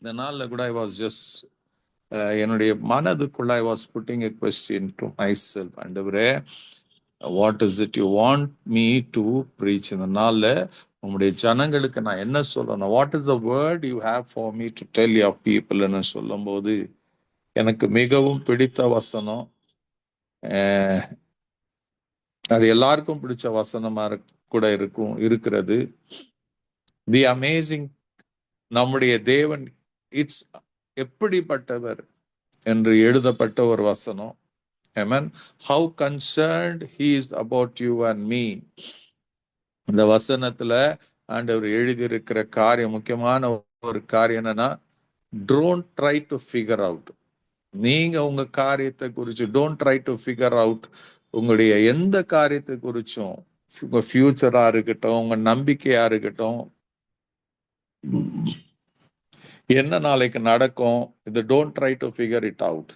இந்த நாள்ல கூட ஐ வாஸ் ஜஸ்ட் என்னுடைய மனதுக்குள்ள I was putting a question to my self, ஆண்டவரே what is it you want me to preach? இந்த நாள்ல உங்களுடைய ஜனங்களுக்கு நான் என்ன சொல்லணும்? What is the word you have for me to tell your பீப்புள்னு சொல்லும்போது எனக்கு மிகவும் பிடித்த வசனம், அது எல்லாருக்கும் பிடிச்ச வசனமா கூட இருக்கிறது. தி அமேசிங், நம்முடைய தேவன் இட்ஸ் எப்படிப்பட்டவர் என்று எழுதப்பட்ட ஒரு வசனம். Amen. How concerned he is about you and me. இந்த வசனத்துல ஆண்டவர் எழுதியிருக்கிற காரியம், முக்கியமான ஒரு காரியம் என்னன்னா, don't try to figure out. நீங்க உங்க காரியத்தை குறிச்சு don't try to figure out. உங்களுடைய எந்த காரியத்தை குறிச்சும், உங்க ஃபியூச்சரா இருக்கட்டும், உங்க நம்பிக்கையா இருக்கட்டும், என்ன நாளைக்கு நடக்கும், இது don't try to figure it out.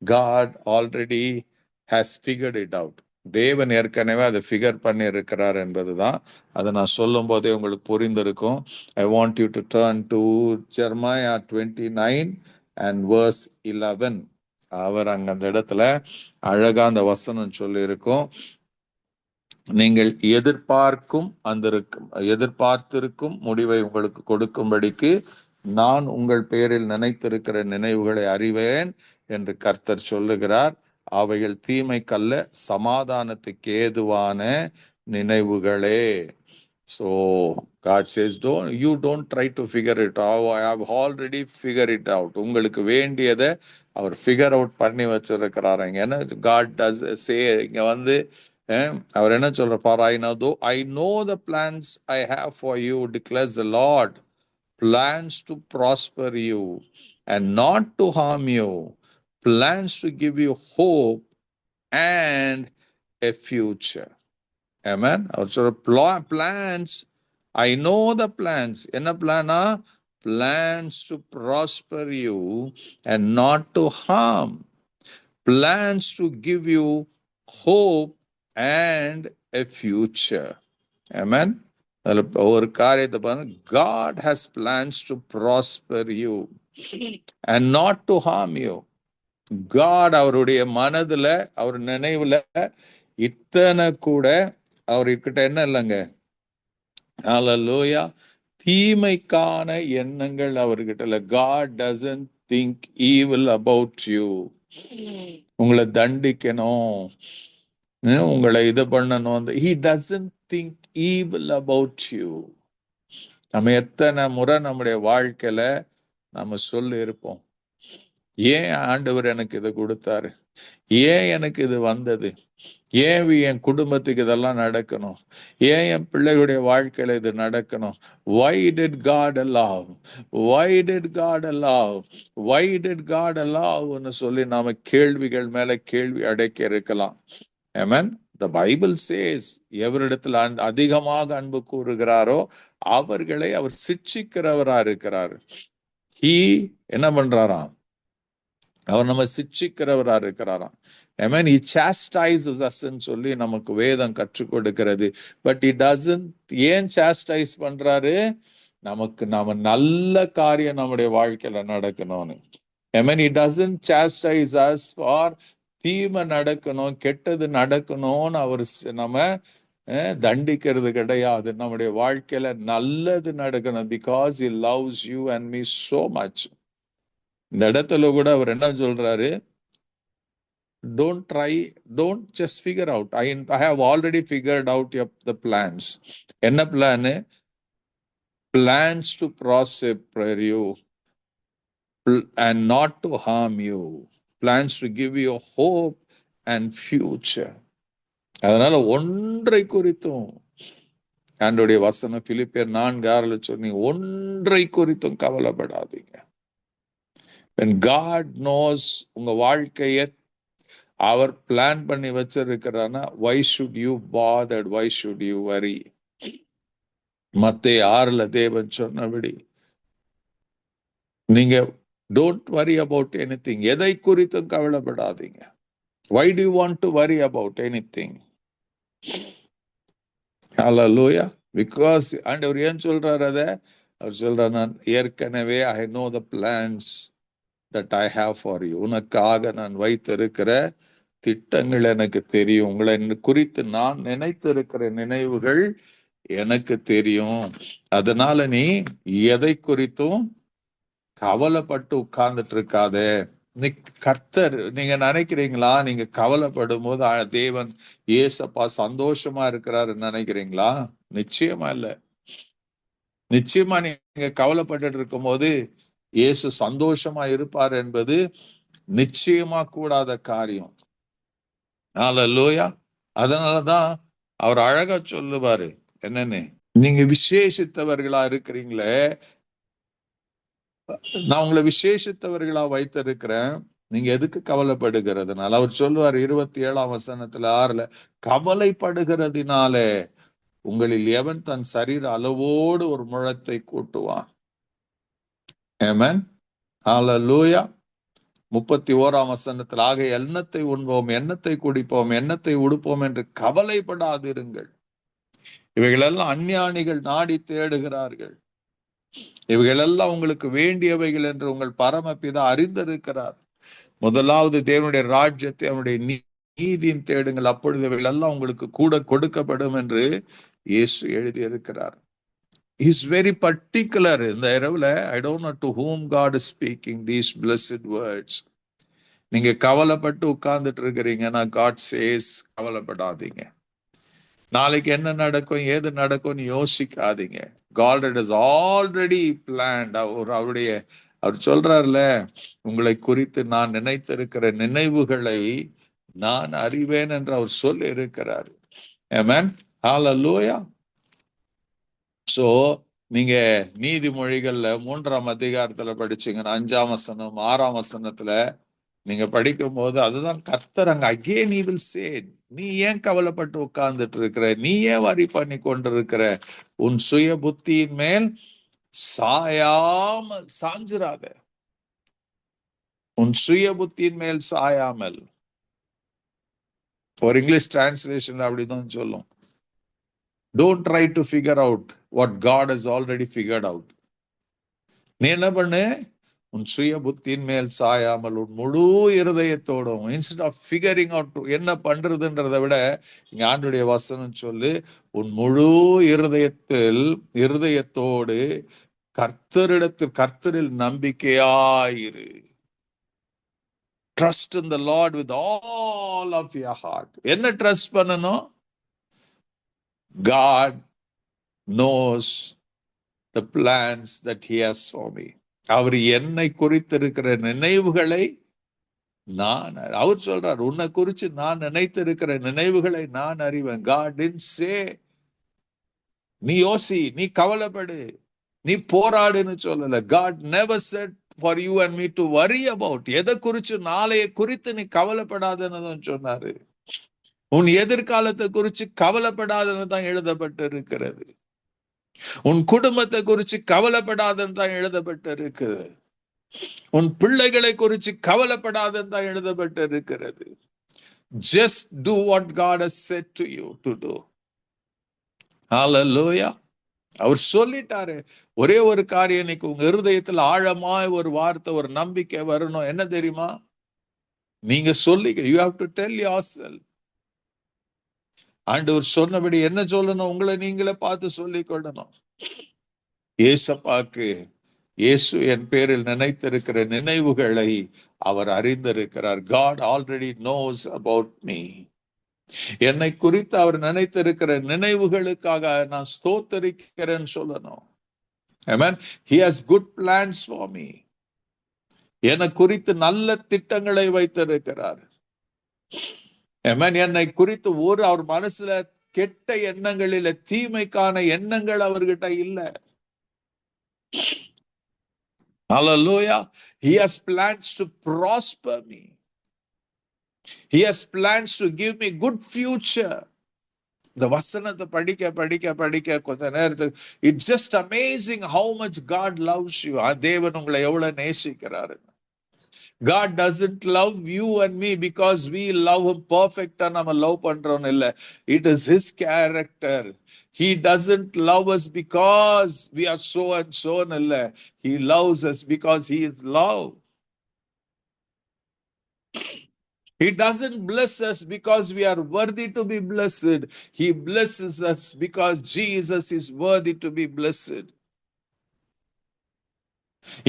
God already has figured it out. தேவன் ஏற்கனவே அதை ஃபிகர் பண்ணி இருக்கிறார் என்பதுதான். அதை நான் சொல்லும் போதே உங்களுக்கு புரிந்திருக்கும். I want you to turn to Jeremiah 29 and verse 11. அவர் அங்க அந்த இடத்துல அழகா அந்த வசனம் சொல்லி இருக்கும். நீங்கள் எதிர்பார்த்திருக்கும் முடிவை உங்களுக்கு கொடுக்கும்படிக்கு நான் உங்கள் பேரில் நினைத்திருக்கிற நினைவுகளை அறிவேன் என்று கர்த்தர் சொல்லுகிறார். அவைகள் தீமைக்கல்ல, சமாதானத்துக்கு ஏதுவான நினைவுகளே. So God says, don't try to figure it out. I have already figured it out. உங்களுக்கு வேண்டியதை அவர் ஃபிகர் அவுட் பண்ணி வச்சிருக்கிறாரு. ஏன்னா God does say, இங்க வந்து அவர் என்ன சொல்றார்? I know the plans I have for you, declares the Lord, plans to prosper you and not to harm you, plans to give you hope and a future. Amen. அவர் சொல்ற plans, I know the plans. என்ன பிளானா? Plans to prosper you and not to harm, plans to give you hope and a future. Amen. ஒரு காரியத்தை பாருங்க, God has plans to prosper you and not to harm you. God அவருடைய மனதுல, அவர் நினைவுல இத்தனை கூட அவர்கிட்ட என்ன இல்லைங்க, ஹல்லேலூயா, தீமைக்கான எண்ணங்கள் அவர்கிட்ட இல்ல. God doesn't think evil about you. உங்களை தண்டிக்கணும், உங்களை இது பண்ணணும், he doesn't think evil about you. நம்ம எத்தனை முறை நம்முடைய வாழ்க்கையில நம்ம சொல்லி இருப்போம், ஏன் ஆண்டவர் எனக்கு இதை கொடுத்தாரு, ஏன் எனக்கு இது வந்தது, ஏன் என் குடும்பத்துக்கு இதெல்லாம் நடக்கணும், ஏன் என் பிள்ளைகளுடைய வாழ்க்கையில இது நடக்கணும், why did God allow, why did God allow, why did God allow ன்னு சொல்லி நாம கேள்விகள் மேல கேள்வி அடைக்க இருக்கலாம். Amen. The Bible says, எவரிடத்தில் அதிகமாக அன்பு கூறுகிறாரோ அவர்களை அவர் சிட்சிக்கிறவரா இருக்கிறார். He என்ன பண்றாராம்? அவர் நம்ம சிட்சிக்கிறவரா இருக்கிறாராம். Amen. He chastises us ன்னு சொல்லி நமக்கு வேதம் கற்றுக் கொடுக்கிறது. But he doesn't, ஏன் chastise பண்றாரு? நமக்கு நாம நல்ல காரியம் நம்முடைய வாழ்க்கையில நடக்கணும்னு. Amen. He doesn't chastise us for தீமை நடக்கணும், கெட்டது நடக்கணும்னு அவர் நம்ம தண்டிக்கிறது கிடையாது. நம்முடைய வாழ்க்கையில நல்லது நடக்கணும். Because he loves you and me so much. இந்த இடத்துல கூட அவர் என்ன சொல்றாரு? don't just figure out. I have already figured out the plans. என்ன plan? Plans to prosper you and not to harm you, plans to give you hope and future. அதனால ஒன்றை குறித்தும் ஆண்டவருடைய வசனம் பிலிப்பியர் 4:6 சொல்லி, ஒன்றை குறித்தும் கவலைப்படாதீங்க. when God knows உங்க வாழ்க்கைய அவர் பிளான் பண்ணி வச்சிருக்கிறான்னா, why should you bother, why should you worry? மத்தேயு 6 தேவன் சொன்னபடி நீங்க don't worry about anything. எதை குறித்தும் கவலைப்படாதீங்க. Why do you want to worry about anything? Hallelujah. Because ஆண்டவர் ஏன் சொல்றாரு? அத அவர் சொல்றார், நான் ஏற்கனவே I know the plans that I have for you. உனக்காக நான் வைத்திருக்கிற திட்டங்கள் எனக்கு தெரியும். உங்களை குறித்து நான் நினைத்திருக்கிற நினைவுகள் எனக்கு தெரியும். அதனால நீ எதை குறித்தும் கவலைப்பட்டு உட்கார்ந்துட்டு இருக்காதே. நீ கர்த்தர், நீங்க நினைக்கிறீங்களா நீங்க கவலைப்படும் போது தேவன் ஏசப்பா சந்தோஷமா இருக்கிறாரு நினைக்கிறீங்களா? நிச்சயமா இல்ல. நிச்சயமா நீங்க கவலைப்பட்டு இருக்கும் போது இயேசு சந்தோஷமா இருப்பார் என்பது நிச்சயமா கூடாத காரியம். ஹல்லேலூயா. அதனாலதான் அவர் அழகா சொல்லுவாரு, என்னன்னு, நீங்க விசேஷித்தவர்களா இருக்கிறீங்களே, நான் உங்களை விசேஷித்தவர்களா வைத்திருக்கிறேன், நீங்க எதுக்கு கவலைப்படுகிறதுனால? அவர் சொல்லுவார் 27 கவலைப்படுகிறதுனாலே உங்களில் எவன் தன் சரீர அளவோடு ஒரு முழத்தை கூட்டுவான்? ஆமென். ஹல்லேலூயா. 31 ஆக எண்ணத்தை உண்போம், எண்ணத்தை குடிப்போம், எண்ணத்தை உடுப்போம் என்று கவலைப்படாதிருங்கள். இவைகளெல்லாம் அஞ்ஞானிகள் நாடி தேடுகிறார்கள். இவைகளெல்லாம் உங்களுக்கு வேண்டியவைகள் என்று உங்கள் பரமபிதா அறிந்திருக்கிறார். முதலாவது தேவனுடைய ராஜ்யத்தை, அவனுடைய நீதியின் தேடுங்கள், அப்பொழுது இவைகளெல்லாம் உங்களுக்கு கூட கொடுக்கப்படும் என்று இயேசு எழுதியிருக்கிறார். He's very particular. இந்த இரவுல I don't know to whom God is speaking these blessed words. நீங்க கவலைப்பட்டு உட்கார்ந்துட்டு இருக்கிறீங்கன்னா God says கவலைப்படாதீங்க. நாளைக்கு என்ன நடக்கும் ஏது நடக்கும்னு யோசிக்காதீங்க. God has already planned. அவர் சொல்றாருல, உங்களை குறித்து நான் நினைத்திருக்கிற நினைவுகளை நான் அறிவேன் என்று அவர் சொல்லி இருக்கிறார். ஆமென். ஹல்லேலூயா. சோ நீங்க நீதிமொழிகள்ல 3 படிச்சீங்கன்னா 5 6 நீங்க படிக்கும் போது அதுதான் கர்த்தர் அங்க அகேன் he will say, நீ ஏன் கவலைப்பட்டு உட்கார்ந்துட்டு இருக்கிற, நீ ஏன் வரி பண்ணி கொண்டிருக்கிற, உன் சுய புத்தியின் மேல் சாயாமல் சாஞ்சிராத, உன் சுய புத்தியின் மேல் சாயாமல். ஒரு இங்கிலீஷ் டிரான்ஸ்லேஷன்ல அப்படிதான் சொல்லும், don't try to figure out what God has already figured out. நீ என்ன பண்ணு, உன் சுய புத்தியின் மேல் சாயாமல் உன் முழு இருதயத்தோடும், இன்ஸ்டெட் ஆஃப் ஃபிகரிங் அவுட் என்ன பண்றதுன்றதை விட இங்க ஆண்டுடைய வசனம் சொல்லு, உன் முழு இருதயத்தோடு கர்த்தரில் நம்பிக்கையாயிரு. Trust in the Lord with all of your heart. என்ன ட்ரஸ்ட் பண்ணணும்? God knows the plans that he has for me. அவர் என்னை குறித்திருக்கிற நினைவுகளை அவர் சொல்றார், உன்னை குறிச்சு நான் நினைத்திருக்கிற நினைவுகளை நான் அறிவேன். God didn't say நீ யோசி, நீ கவலைப்படு, நீ போராடுன்னு சொல்லல. God never said for you and me to worry about. எதை குறிச்சு, நாளைய குறித்து நீ கவலைப்படாதன்னு தான் சொன்னாரு. உன் எதிர்காலத்தை குறிச்சு கவலைப்படாதன்னு தான் எழுதப்பட்டு இருக்கிறது. உன் குடும்பத்தை குறிச்சு கவலைப்படாதன்னு தான் எழுதப்பட்டு இருக்கிறது. உன் பிள்ளைகளை குறிச்சு கவலைப்படாதன்னு தான் எழுதப்பட்டு இருக்கிறது. Just do what God has said to you to do. Hallelujah. அவர் சொல்லிட்டாரு. ஒரே ஒரு காரியம், இன்னைக்கு உங்க இருதயத்துல ஆழமாய் ஒரு வார்த்தை, ஒரு நம்பிக்கை வரணும். என்ன தெரியுமா? நீங்க சொல்லிக்க, you have to tell yourself. ஆண்டவர் சொன்னபடி என்ன சொல்லணும்? உங்களை நீங்களே பார்த்து சொல்லிக் கொள்ளணும். ஏசப்பாக்கு இயேசு என் பேரில் நினைத்திருக்கிற நினைவுகளை அவர் அறிந்திருக்கிறார். God already knows about me. என்னை குறித்து அவர் நினைத்திருக்கிற நினைவுகளுக்காக நான் ஸ்தோத்தரிக்கிறேன்னு சொல்லணும். Amen. He has good plans for me. என்னை குறித்து நல்ல திட்டங்களை வைத்திருக்கிறார். Amen. என்னை குறித்து அவர் மனசுல கெட்ட எண்ணங்களில, தீமைக்கான எண்ணங்கள் அவர்கிட்ட இல்ல. Hallelujah. He has plans to prosper me. He has plans to give me good future. இந்த வசனத்தை படிக்க கொஞ்ச நேரத்துக்கு it's just amazing how much God loves you. தேவன் உங்களை எவ்வளவு நேசிக்கிறாரு. God doesn't love you and me because we love him perfect and நம்ம love பண்றோம் இல்ல. It is his character. He doesn't love us because we are so and so இல்ல. He loves us because he is love. He doesn't bless us because we are worthy to be blessed. He blesses us because Jesus is worthy to be blessed.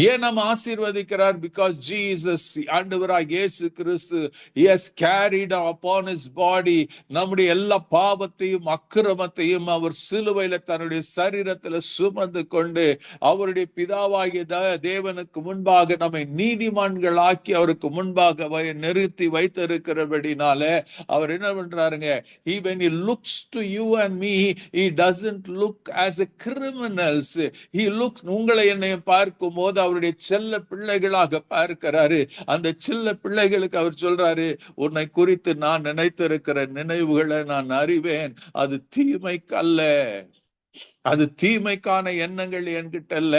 ஏன் நம்ம ஆசீர்வதிக்கிறார்? Because Jesus, ஆண்டவராய் இயேசு கிறிஸ்து, he has carried upon his body நம்முடைய எல்லா பாவத்தையும் அக்கிரமத்தையும் அவர் சிலுவையில தன்னுடைய சரீரத்துல சுமந்து கொண்டு அவருடைய பிதாவாகிய தேவனுக்கு முன்பாக நம்மை நீதிமான்களாக்கி அவருக்கு முன்பாக நிறுத்தி வைத்திருக்கிறபடினால அவர் என்ன பண்றாருங்க? He when he looks to you and me, he doesn't look as a criminals. He looks உங்களை என்னை பார்க்கும் போது அவருடைய செல்ல பிள்ளைகளாக பார்க்கிறாரு. அந்த செல்ல பிள்ளைகளுக்கு அவர் சொல்றாரு, உன்னை குறித்து நான் நினைத்திருக்கிற நினைவுகளை நான் அறிவேன், அது தீமைக்கு அல்ல, அது தீமைக்கான எண்ணங்கள் என்கிட்ட அல்ல,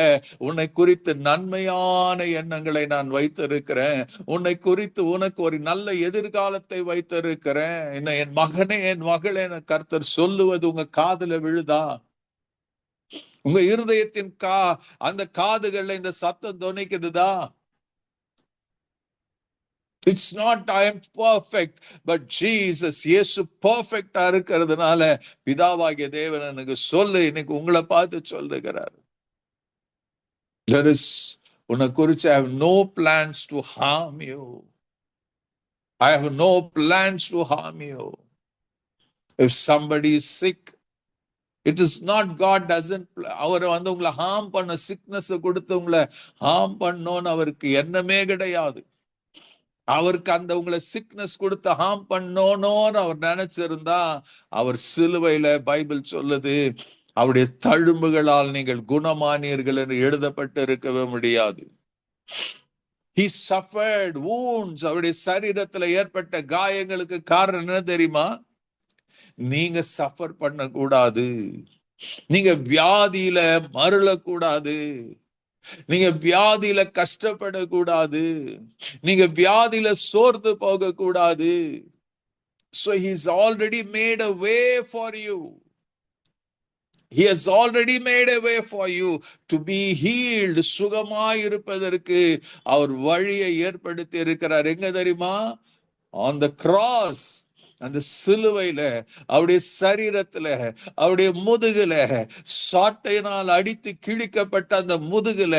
உன்னை குறித்து நன்மையான எண்ணங்களை நான் வைத்திருக்கிறேன், உன்னை குறித்து உனக்கு ஒரு நல்ல எதிர்காலத்தை வைத்திருக்கிறேன். என் மகனே என் மகளே கர்த்தர் சொல்லுவது உங்க காதுல விழுதா? உங்க இருதயத்தின் அந்த காதுகள்ல இந்த சத்தம் துணிக்குதுதா? It's not I am perfect, but Jesus, இயேசு பெர்ஃபெக்ட்டா இருக்கிறதுனால பிதாவாகிய தேவன் எனக்கு சொல்லு, இன்னைக்கு உங்களை பார்த்து சொல்லுகிறார். There is உன்னை குறித்து I have no plans to harm you. I have no plans to harm you. If somebody is sick, it is not God doesn't அவர் உங்களை ஹார்ம் பண்ண சிக்னஸ் கொடுத்து உங்களை ஹார்ம் பண்ணோன்னு அவருக்கு எண்ணமே கிடையாது. அவருக்கு அந்த உங்களை சிக்னஸ் கொடுத்து ஹார்ம் பண்ணோன்னு அவர் நினைச்சிருந்தா அவர் சிலுவையில பைபிள் சொல்லுது அவருடைய தழும்புகளால் நீங்கள் குணமானீர்கள் என்று எழுதப்பட்டு இருக்கவே முடியாது. He suffered wounds. அவருடைய சரீரத்துல ஏற்பட்ட காயங்களுக்கு காரணம் என்ன தெரியுமா? நீங்க சஃபர் பண்ண கூடாது, நீங்க வியாதியில மருளக்கூடாது, நீங்க வியாதியில கஷ்டப்படக்கூடாது, நீங்க வியாதியில சோர்ந்து போக கூடாது. So he's already made a way for you. He has already made a way for you to be healed. சுகமாய் இருப்பதற்கு அவர் வழியை ஏற்படுத்தி இருக்கிறார். எங்க தெரியுமா? On the cross. அந்த சிலுவையில அவருடைய சரீரத்துல அவருடைய முதுகுல சாட்டையினால் அடித்து கிழிக்கப்பட்ட அந்த முதுகுல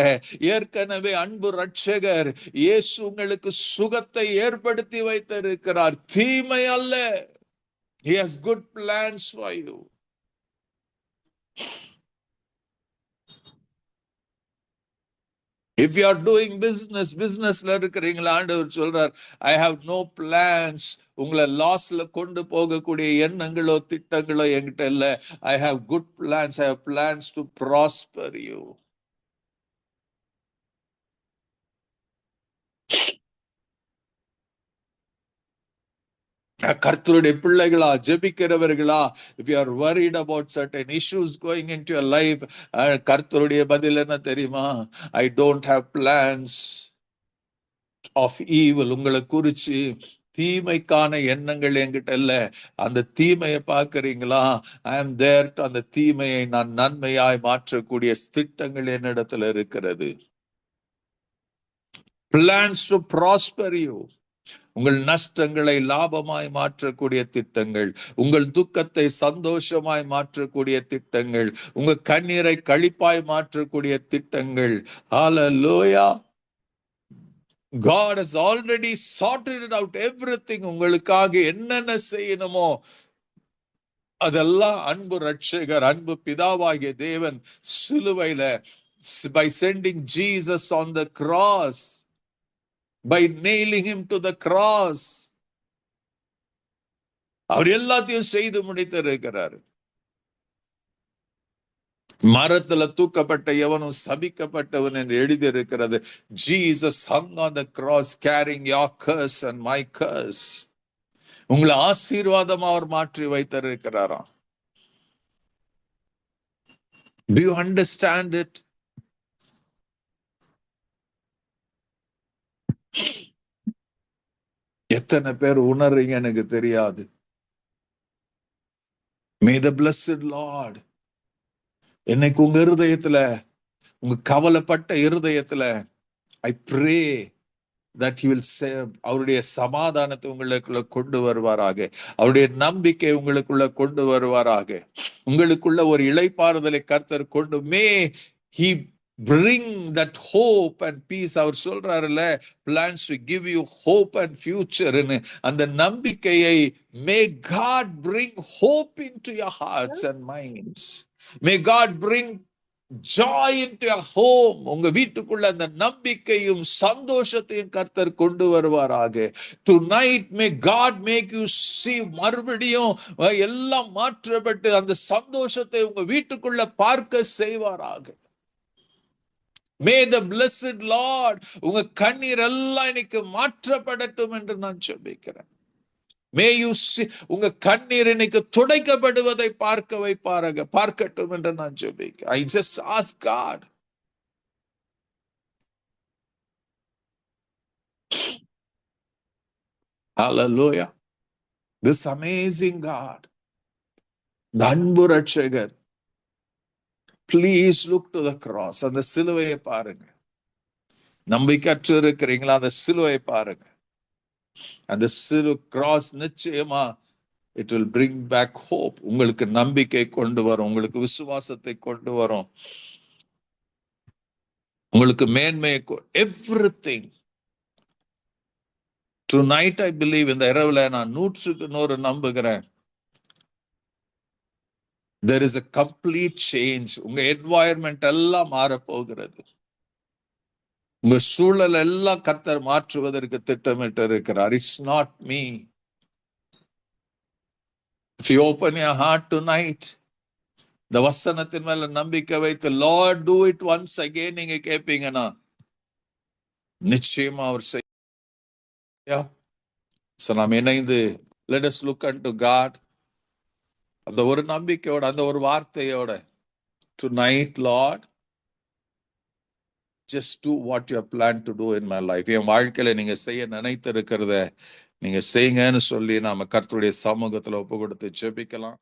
ஏற்கனவே அன்பு ரட்சகர் இயேசு உங்களுக்கு சுகத்தை ஏற்படுத்தி வைத்திருக்கிறார். தீமை அல்ல. He has good plans for you. If you are doing businessல இருக்கிறீங்களா, ஆண்டவர் சொல்றார், I have no plans. உங்களை லாஸ்ல கொண்டு போகக்கூடிய எண்ணங்களோ திட்டங்களோ என்கிட்ட இல்ல. I have good plans. I have plans to prosper you. கர்த்தருடைய பிள்ளைகளா, ஜெபிக்கிறவர்களா, if you are worried about certain issues going into your life, கர்த்தருடைய பதில் என்ன தெரியுமா? I don't have plans of evil. உங்களை குறிச்சு தீமைக்கான எண்ணங்கள் என்கிட்ட இல்ல. அந்த தீமையை பார்க்கறீங்களா? I am there to அந்த தீமையை நான் நன்மையாய் மாற்றக்கூடிய திட்டங்கள் என்னிடத்துல இருக்கிறது. Plans to prosper you. உங்கள் நஷ்டங்களை லாபமாய் மாற்றக்கூடிய திட்டங்கள், உங்கள் துக்கத்தை சந்தோஷமாய் மாற்றக்கூடிய திட்டங்கள், உங்க கண்ணீரை களிப்பாய் மாற்றக்கூடிய திட்டங்கள். ஹல்லேலூயா. God has already sorted out everything. உங்களுக்காக என்னென்ன செய்யணுமோ அதெல்லாம் அன்பு ரட்சகர், அன்பு பிதாவாகிய தேவன் சிலுவையில by sending Jesus on the cross, by nailing him to the cross, அவர் எல்லாத்தையும் செய்து முடித்திருக்கிறார். மரத்துல தூக்கப்பட்ட எவனும் சபிக்கப்பட்டவன் என்று எழுதியிருக்கிறது. Jesus hung on the cross carrying your curse and my curse. உங்களை ஆசீர்வாதம் அவர் மாற்றி வைத்திருக்கிறாராம். Do you understand it? எத்தனை பேர் உணர்றீங்க எனக்கு தெரியாது. May the blessed Lord என்னைக்கு உங்க இருதயத்துல, உங்க கவலைப்பட்ட இருதயத்துல, I pray that he will save, அவருடைய சமாதானத்தை உங்களுக்குள்ள கொண்டு வருவாராக, அவருடைய நம்பிக்கை உங்களுக்குள்ள கொண்டு வருவாராக, உங்களுக்குள்ள ஒரு இளைப்பாறுதலை கர்த்தர் கொண்டு, மே he bring that hope and peace. Our சொல்றாருல, plans to give you hope and future. அந்த நம்பிக்கையை, may God bring hope into your hearts and minds. May God bring joy into your home. உங்க வீட்டுக்குள்ள அந்த நம்பிக்கையும் சந்தோஷத்தையும் கர்த்தர் கொண்டு வருவாராக. Tonight may God make you see, மறுபடியும் எல்லாம் மாற்றப்பட்டு அந்த சந்தோஷத்தை உங்க வீட்டுக்குள்ள பார்க்க செய்வாராக. May the blessed Lord உங்க கண்ணீர் எல்லாம் இன்னைக்கு மாற்றப்படட்டும் என்று நான் சொல்லிக்கிறேன். May you see, உங்க கண்ணீர் இன்னைக்கு துடைக்கப்படுவதை பார்க்கட்டும் என்று நான் ஜெபிக்கிறேன். I just ask God. Hallelujah. This amazing God, the அன்பு ரட்சகர், please look to the cross. அந்த சிலுவையை பாருங்க. நம்பிக்கையற்று இருக்கிறீங்களா? அந்த சிலுவையை பாருங்க. அந்த சிலுவை கிராஸ் நிச்சயமா it will bring back hope. உங்களுக்கு நம்பிக்கை கொண்டு வரும், உங்களுக்கு விசுவாசத்தை கொண்டு வரும், உங்களுக்கு மேன்மையை, everything. Tonight I believe, இந்த இரவுல நான் 100% நம்புகிறேன், there is a complete change. உங்க என்வாயர்மெண்ட் எல்லாம் மாறப்போகிறது. உங்க சூழல் எல்லாம் கர்த்தர் மாற்றுவதற்கு திட்டமிட்டு இருக்கிறார். It's not me. If you open your heart tonight, இந்த வசனத்தின் மேல நம்பிக்கை வைத்து, Lord do it once again நீங்க கேட்பீங்கன்னா நிச்சயமா அவர் செய்ய. நாம் இணைந்து let us look unto God. அந்த ஒரு நம்பிக்கையோட, அந்த ஒரு வார்த்தையோட, tonight Lord just do what you have planned to do in my life. என் வாழ்க்கையில நீங்க செய்ய நினைத்து இருக்கிறத நீங்க செய்யுங்கன்னு சொல்லி நாம கர்த்தருடைய சமூகத்துல ஒப்பு கொடுத்து ஜெபிக்கலாம்.